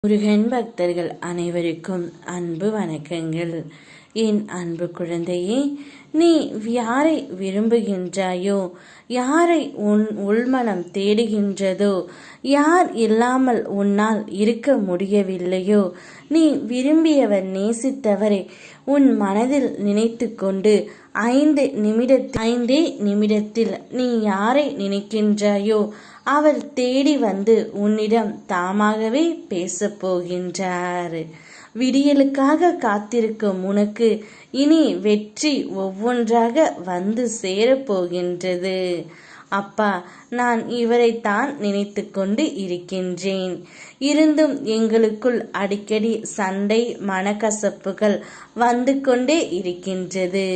முருகன் பக்தர்கள் அனைவருக்கும் அன்பு வணக்கங்கள். என் அன்பு குழந்தையே, நீ யாரை விரும்புகின்றாயோ, யாரை உன் உள்மனம் தேடுகின்றதோ, யார் இல்லாமல் உன்னால் இருக்க முடியவில்லையோ, நீ விரும்பியவர் நேசித்தவரை உன் மனதில் நினைத்து கொண்டு 5 நிமிடத்தில் நீ யாரை நினைக்கின்றாயோ அவர் தேடி வந்து உன்னிடம் தாமாகவே பேசப் போகின்றார். விடியலுக்காக காத்திருக்கும் உனக்கு இனி வெற்றி ஒவ்வொன்றாக வந்து சேரப்போகின்றது. அப்பா, நான் இவரைத்தான் நினைத்து கொண்டு இருக்கின்றேன். இருந்தும் எங்களுக்குள் அடிக்கடி சண்டை, மனக்கசப்புகள் வந்து கொண்டே இருக்கின்றது.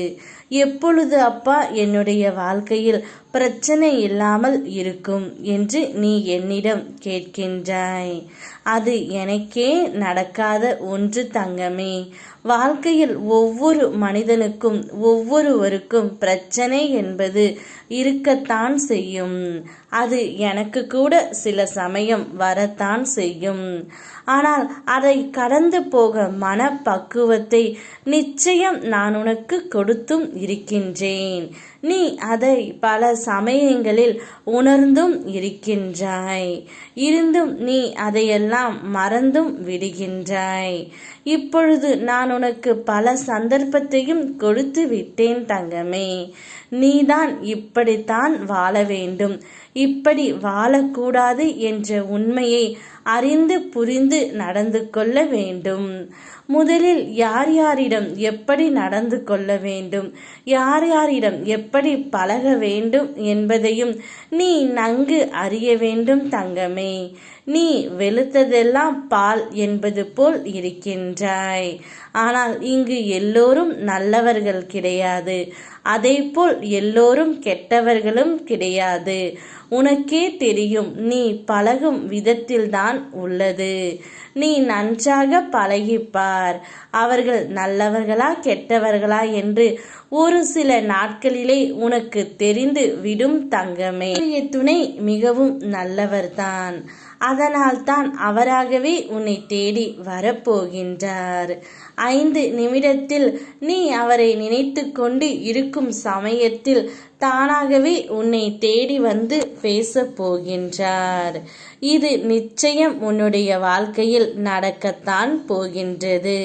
எப்பொழுது அப்பா என்னுடைய வாழ்க்கையில் பிரச்சனை இல்லாமல் இருக்கும் என்று நீ என்னிடம் கேட்கின்றாய். அது எனக்கே நடக்காத ஒன்று தங்கமே. வாழ்க்கையில் ஒவ்வொரு மனிதனுக்கும் ஒவ்வொருவருக்கும் பிரச்சனை என்பது இருக்கத்தான் செய்யும். அது எனக்கு கூட சில சமயம் வரத்தான் செய்யும். ஆனால் அதை கடந்து போக மனப்பக்குவத்தை நிச்சயம் நான் உனக்கு கொடுத்தும் இருக்கின்றேன். நீ அதை பல சமயங்களில் உணர்ந்தும் இருக்கின்றாய். இருந்தும் நீ அதையெல்லாம் மறந்தும் விடுகின்றாய். இப்பொழுது நான் உனக்கு பல சந்தர்ப்பத்தையும் கொடுத்து விட்டேன் தங்கமே. நீதான் இப்படித்தான் வாழ வேண்டும், இப்படி வாழக்கூடாது என்ற உண்மையை அறிந்து புரிந்து நடந்து கொள்ள வேண்டும். முதலில் யார் யாரிடம் எப்படி நடந்து கொள்ள வேண்டும், யார் யாரிடம் எப்படி பழக வேண்டும் என்பதையும் நீ நன்கு அறிய வேண்டும் தங்கமே. நீ வெளுத்ததெல்லாம் பால் என்பது போல் இருக்கின்றாய். ஆனால் இங்கு எல்லோரும் நல்லவர்கள் கிடையாது, அதேபோல் எல்லோரும் கெட்டவர்களும் கிடையாது. உனக்கே தெரியும், நீ பழகும் விதத்தில்தான் உள்ளது. நீ நன்றாக பழகிப்பார். அவர்கள் நல்லவர்களா கெட்டவர்களா என்று ஒரு சில நாட்களிலே உனக்கு தெரிந்து விடும் தங்கமே. துணை மிகவும் நல்லவர்தான். அதனால் தான் அவராகவே உன்னை தேடி வரப்போகின்றார். 5 நிமிடத்தில் நீ அவரை நினைத்து கொண்டு இருக்கும் சமயத்தில் தானாகவே உன்னை தேடி வந்து பேசப் போகின்றார். இது நிச்சயம் உன்னுடைய வாழ்க்கையில் நடக்கத்தான் போகின்றது.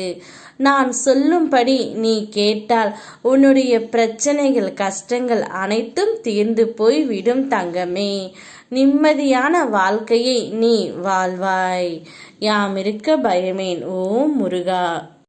நான் சொல்லும்படி நீ கேட்டால் உன்னுடைய பிரச்சனைகள், கஷ்டங்கள் அனைத்தும் தீர்ந்து போய் விடும் தங்கமே. நிம்மதியான வாழ்க்கையை நீ வாழ்வாய். யாம் இருக்க பயமேன். ஓம் முருகா.